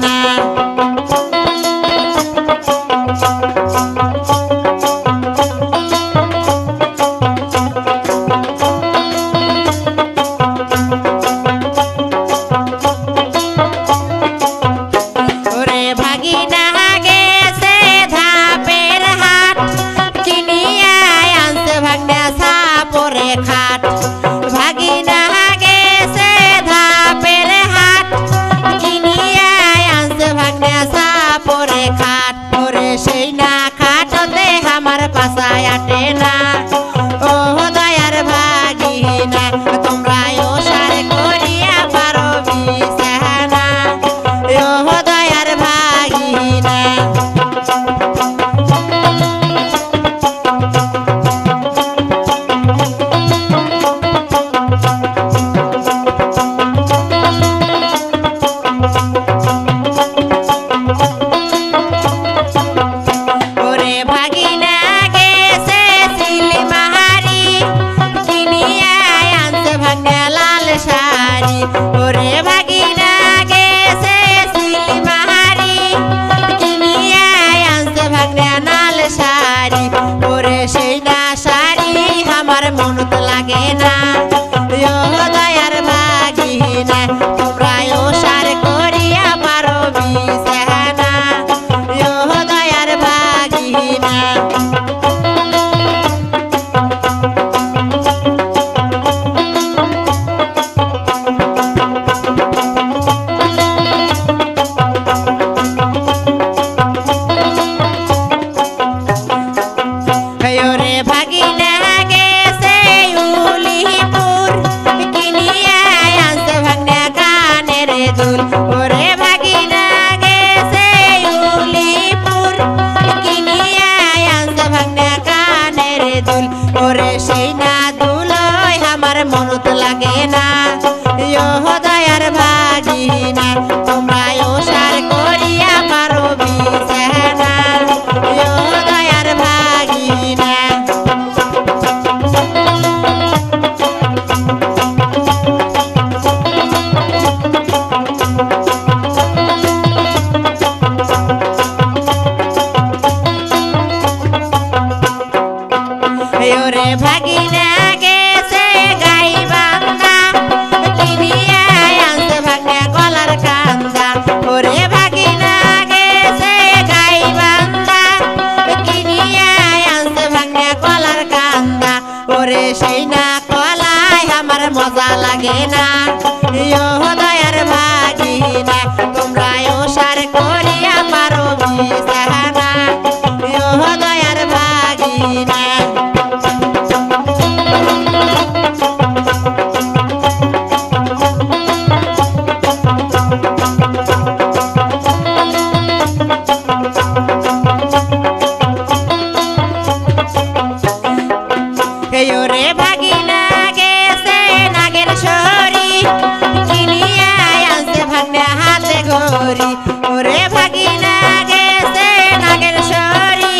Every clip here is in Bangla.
না। ওরে ভাগিনা গেছে ধাপের হাট, কিনিয়া আনছে ভাগনা সাপরে খাট। ভাগিনা গেছে ধাপের হাট, কিনিয়া আনছে ভাগনা সাপরে খাট। ওরে সেই না খাটতে আমার পাছায় আটে না। ও দয়ার ভাগিনা তোমরা ওসার করিয়া পারো বিছানা। ও দয়ার ভাগিনা ওরে ভাগিনা গেছে সিলমাহারি, কিনিয়া আনছে ভাগনা লাল শাড়ি। ওরে ভাগিনা গেছে সিলমাহারি, কিনিয়া আনছে ভাগনা লাল শাড়ি। ওরে সেই না শাড়ি আমার মনত লাগে না। ও দয়ার ভাগিনা তোমরা ওসার করিয়া পারো বিছানা। ও দয়ার ভাগিনা ওরে ভাগিনা গেছে উলিপুর, কিনিয়া আনছে ভাগনা কানের দুল। ওরে ভাগিনা গেছে উলিপুর, কিনিয়া আনছে ভাগনা কানের দুল। ওরে সেই না দুল আমার মনত লাগে না। ও দয়ার ভাগিনা তোমরা ওসার করিয়া পারো বিছানা। ও দয়ার ভাগিনা ওরে ভাগিনা গেছে গাইবান্ধা, কিনিয়া আনছে ভাগনা গলার কান্দা। ওরে ভাগিনা গেছে গাইবান্ধা, কিনিয়া আনছে ভাগনা গলার কান্দা। ওরে সেই না কলায় আমার মজা লাগে না। ও দয়ার ভাগিনা তোমরা ওসার করিয়া পারো বিছানা। ও দয়ার ভাগিনা ওরে ভাগিনা গেছে নাগের সরি, কিনিয়া আনছে ভাগনা হাতে ঘড়ি। ওরে ভাগিনা গেছে নাগের সরি,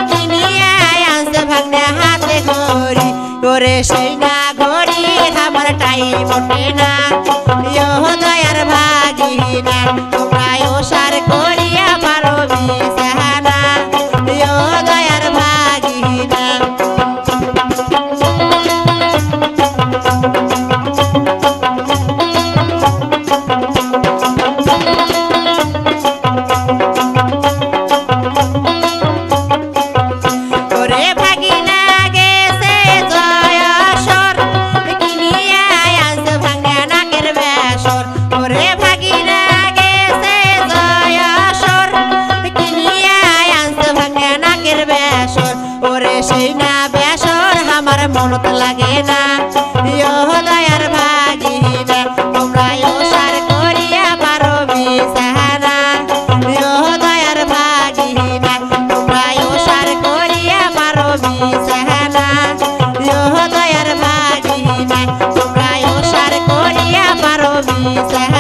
কিনিয়া আনছে ভাগনা হাতে ঘড়ি। ওরে সেই না ঘড়ি আমার টাইম ওঠে না। ও দয়ার ভাগিনা তোমরা ওসার করিয়া পারো বিছানা। ও দয়ার ভাগিনা ওরে ভাগিনা গেছে জয়সর, কিনিয়া আনছে ভাগনা নাকের বেসর। ওরে ভাগিনা গেছে জয়সর, কিনিয়া আনছে ভাগনা নাকের বেসর। ওরে সেই না বেসর আমার মনত লাগে না। ও দয়ার ভাগিনা তোমরা ওসার করিয়া পারো বিছানা। ও দয়ার ভাগিনা তোমরা ওসার করিয়া পারো বিছানা। ও দয়ার ভাগিনা তোমরা ওসার করিয়া পারো বিছানা।